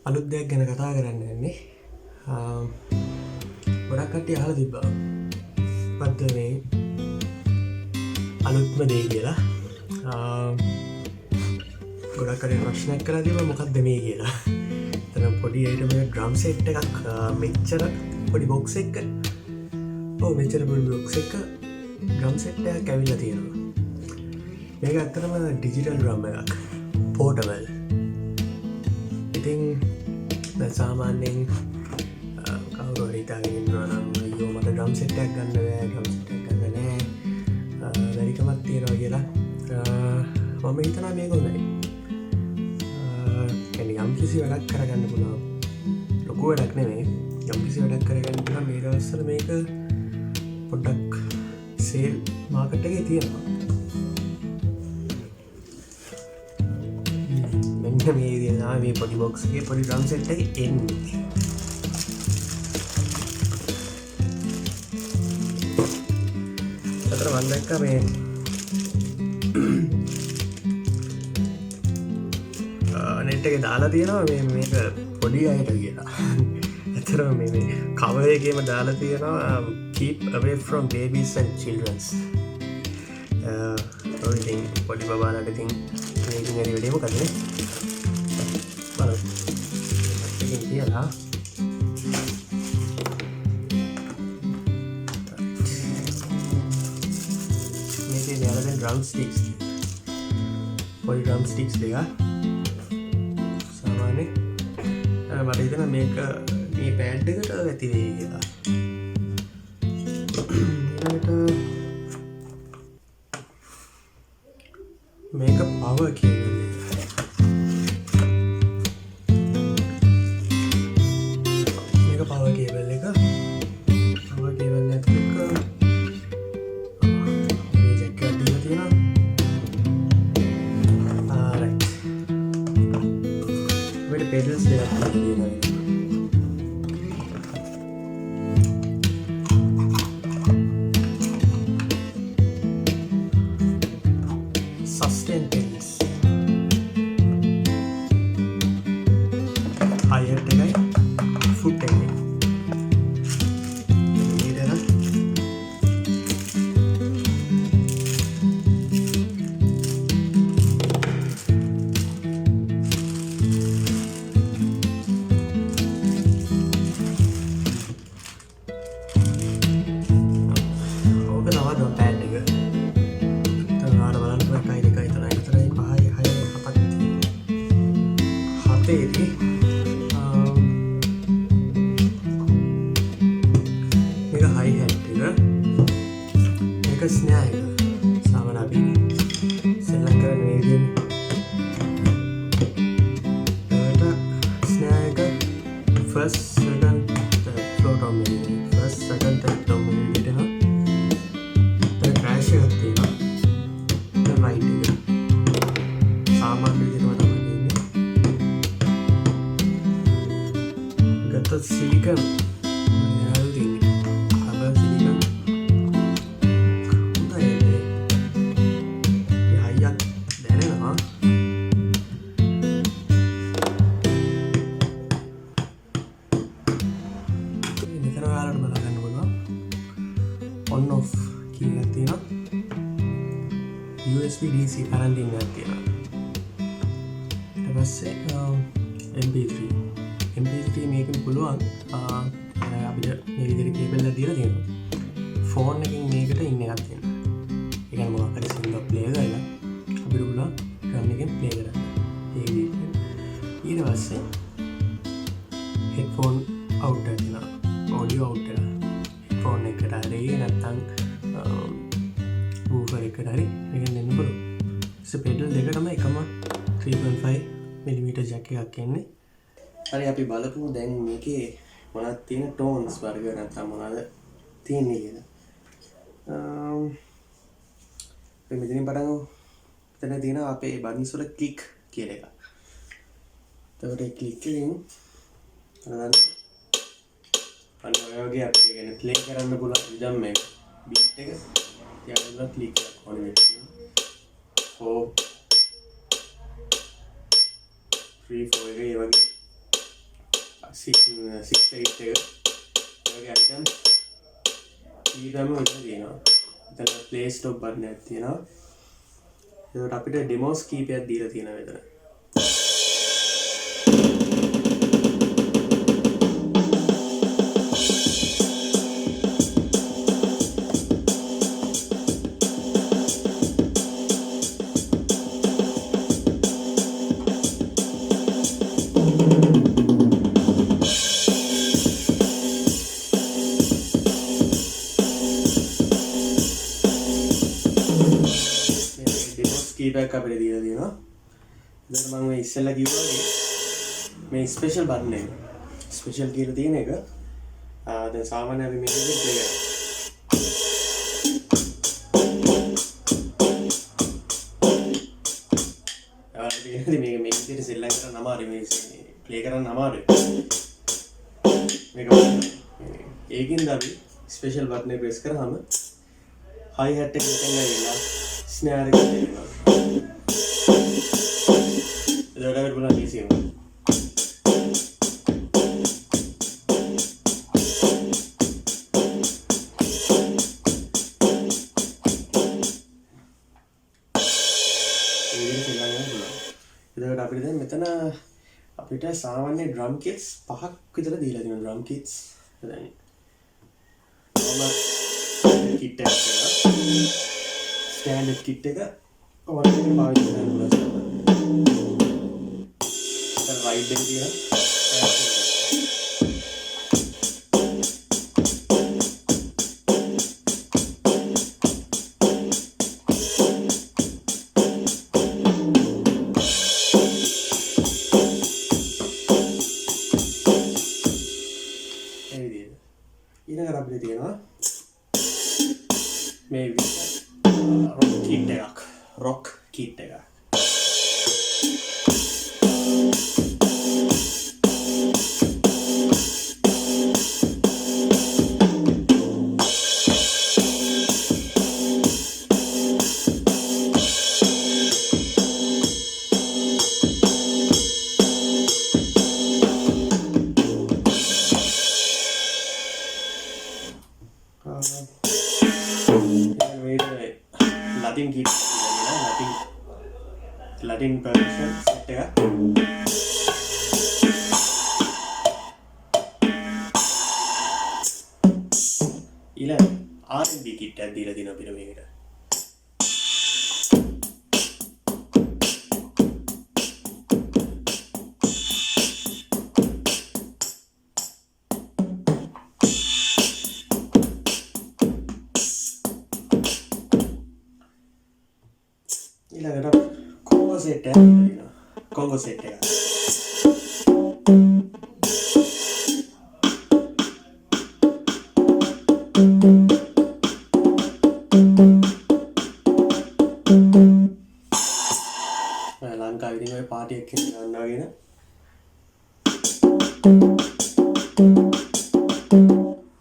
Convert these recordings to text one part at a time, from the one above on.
අලුත් දෙයක් ගැන කතා කරන්න යන්නේ. ගොඩක් කට්ටිය අහලා තිබ්බා මොකද්ද මේ අලුත්ම දේ කියලා. ගොඩක් කට්ටිය ප්‍රශ්නයක් කරලා තිබ්බා මොකද්ද මේ කියලා. එතන පොඩි අයිට මේ ඩ්‍රම් සෙට් එකක් මෙච්චර පොඩි බොක්ස් එක. ඔව් මෙච්චර පොඩි බොක්ස් එක ඩ්‍රම් සෙට් එකක් ඇවිල්ලා තියෙනවා. මේක ඇත්තටම ඩිජිටල් ඩ්‍රම් එකක්. පෝටබල්. ඉතින් සාමාන්‍යයෙන් කවුරු හරි හිතාගෙන ඉන්නවා නම් අයියෝ මට ඩ්‍රම් සෙට් එකක් ගන්න බෑ, ඩ්‍රම් සෙට් එකක් ගන්න නෑ, බැරිකමක් තියෙනවා කියලා. මම හිතනවා මේක හොඳයි. කියන්නේ යම්කිසි වැඩක් කරගන්න පුළුවන්. ලොකු වැඩක් නෙමෙයි. යම්කිසි වැඩක් කරගන්න පුළුවන්. මේ දවස්වල මේක පොඩ්ඩක් සේල් මාකට් එකේ තියෙනවා. මේ විදිහට මේ පොඩි බොක්ස් එකේ පොඩි ඩ්‍රම් සෙට් එක එන්නේ. අතන මම දැක්කා මේ නෙට් එකේ දාලා තියෙනවා මේක පොඩි අයට කියලා. ඇත්තටම මේ කවර් එකේම දාලා තියෙනවා keep away from babies and children. ඉතින් පොඩි බබාලට ඉතින් මේකෙන් හරි වෙලෙ මොකද නේ? කියලා මේකේ දාලා ඩ්‍රම් ස්ටික්ස් පොඩි ඩ්‍රම් ස්ටික්ස් දෙක සාමාන්‍ය මට හිතෙනවා මේක මේ බෑන්ඩ් එකට ඇති වෙයි කියලා. ඊළඟට මේක පවර් කේබල් pedals දෙකක් තියෙනවා. sustain pedals higher එකයි foot එකයි. මේක හයි හැට් එක මේක ස්නෑ එක සාමාන්‍ය අපි සෙල්ලම් කරන මේ විදිහට ස්නෑ එක ෆස්ට් සෙකන්ඩ් ෆ්ලෝට් ඔන් මේ ෆස්ට් සෙකන්ඩ් තර්ඩ් ඔන් මේ විදිහට හා ක්‍රෑෂ් එකක් තියෙනවා. රයිට් එක සාමාන්‍ය විදිහට silicon cover silicon හයියක් දැනෙනවා. මෙතන ඔයාලට බලන්න පුළුවන් on off කියලා තියෙනවා. USB DC current in එකක් තියෙනවා. ඊට පස්සේ MP3 මේකෙන් පුළුවන් අපිට මේ විදිහට කේබල් එක දීලා තියෙනවා. ෆෝන් එකකින් මේකට ඉන්න එකක් තියෙනවා. ඒ කියන්නේ මොකක් හරි සිංගල් ප්ලේ කරලා අපිට පුළුවන් ඩ්‍රම් එකෙන් ප්ලේ කරන්න. ඒ විදිහට. ඊට පස්සේ හෙඩ්ෆෝන් අවුට් එකක් තියෙනවා. ඔඩියෝ අවුට් එක. ෆෝන් එකට හරි නැත්නම් වූෆර් එකට හරි මේකෙන් දෙන්න පුළුවන්. පෙඩල් දෙකටම එකම 3.5 mm ජැක් එකක් එන්නේ. හරි අපි බලමු දැන් මේකේ මොනවද තියෙන ටෝන්ස් වර්ග නැත්නම් මොනවද තියෙන්නේ කියලා. අපි මෙතනින් පටන් එතන තියෙනවා අපේ බටන්ස් වල ක්ලික් කියලා එකක්. එතකොට ඒ ක්ලික් එකෙන් අන්න ඔය වගේ අපිට කියන්නේ ප්ලේ කරන්න පුළුවන් රිද්ම් එක බීට් එක තියාගෙන ක්ලික් එකක් ඕනේ වෙනවා. 4 3 4 එක ඒ වගේ 6-8 එක වගේ අයිටම් ඊටම මෙතන තියෙනවා. එතන ප්ලේ ස්ටොප් බටන් එකක් තියෙනවා. ඒකට අපිට ඩෙමෝස් කීපයක් දීලා තියෙනවා මෙතන. කීපයක් අපිට දීලා තියෙනවා. එතකොට මම මේ ඉස්සෙල්ලා කිව්වා මේ ස්පෙෂල් බටන් එක. ස්පෙෂල් කියලා තියෙන එක. දැන් සාමාන්‍ය අපි මේක ප්ලේ කරනවා. මේක විදිහට සෙල්ලම් කරන්න අමාරුයි මේ ප්ලේ කරන්න අමාරුයි. මේක ඒකින්ද අපි ස්පෙෂල් බටන් එක ප්‍රෙස් කරාම හයි හැට් එක මෙතන ගිහලා ස්නෑර් එක දෙනවා. එතකොට අපිට බලන්න easy වෙනවා. එතකොට අපිට දැන් මෙතන අපිට සාමාන්‍ය ඩ්‍රම් කිට්ස් 5ක් විතර දීලා තියෙනවා. ඩ්‍රම් කිට්ස් දැන් normal kit එකක් ස්ටෑන්ඩඩ් කිට් එක ඔයාලට පාවිච්චි කරන්න පුළුවන්. දැන් රයිඩ් එක තියෙනවා. ඊළඟට අපිට තියෙනවා මේ රොක් කිට් එකක්. Latin kit Latin percussion set එක. ඊළඟ R&B kit එකක් දීලා තියෙනවා අපිට මේකට. ඊළඟට කොංගෝ සෙට් එකක් තියෙනවා. කොංගෝ සෙට් එක. ලංකාවේ ඉතින් ඔය පාටි එකක් ගන්නවා වගේ නේ.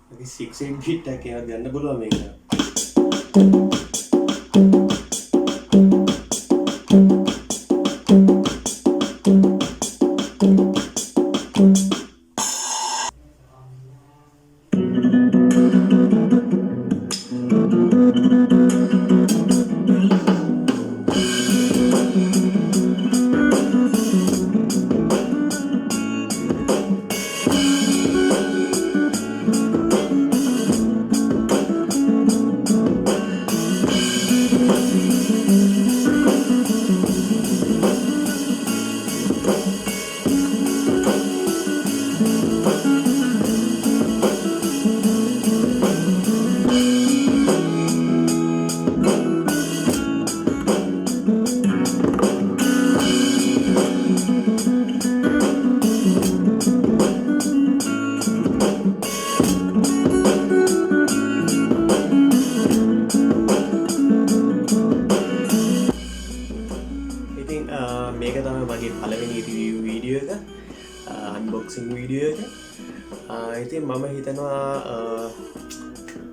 මේක 6-8 බීට් එකක් එකක් ගන්න පුළුවන් මේක. මේක තමයි මගේ පළවෙනි රිවිව් වීඩියෝ එක, අන්බොක්සිං වීඩියෝ එක. ඉතින් මම හිතනවා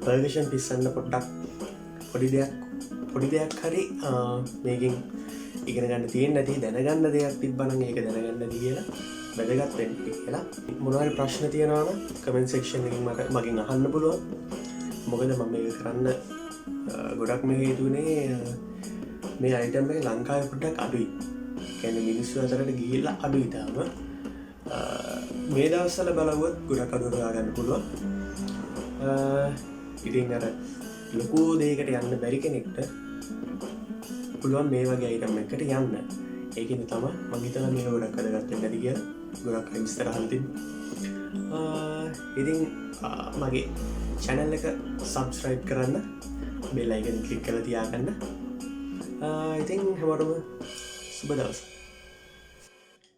පර්කෂන් පිස්සන්න පොඩ්ඩක් පොඩි දෙයක් හරි මේකින් ඉගෙන ගන්න තියෙන්නේ නැති දැනගන්න දෙයක් තිබ්බනම් ඒක දැනගන්න කියලා. වැදගත් වෙන්නේ කියලා. මොනවල් ප්‍රශ්න තියෙනවන කමෙන්ට් සෙක්ෂන් එකින් මගින් අහන්න පුළුවන්. මොකද මම මේක කරන්න ගොඩක් මේ හේතුනේ මේ අයිටම් එක ලංකාවේ පොඩ්ඩක් අඩුයි. කියන්නේ මිනිස්සු අතරට ගිහිල්ලා අඩුයි තාම. මේ දවස්වල බලවුවොත් ගොඩක් අඩුවට ගන්න පුළුවන්. ඉතින් අර ලොකු දෙයකට යන්න බැරි කෙනෙක්ට පුළුවන් මේ වගේ අයිටම් එකකට යන්න. ඒකෙන් තමයි මම හිතනවා මේක ගොඩක් වැදගත් වෙන්න ඇති කියලා. ගොඩක් විස්තර අහලා තිබ්බා. ඉතින් මගේ channel එක subscribe කරන්න, bell icon click කරලා තියාගන්න. ඉතින් හැමෝටම සුබ දවසක්.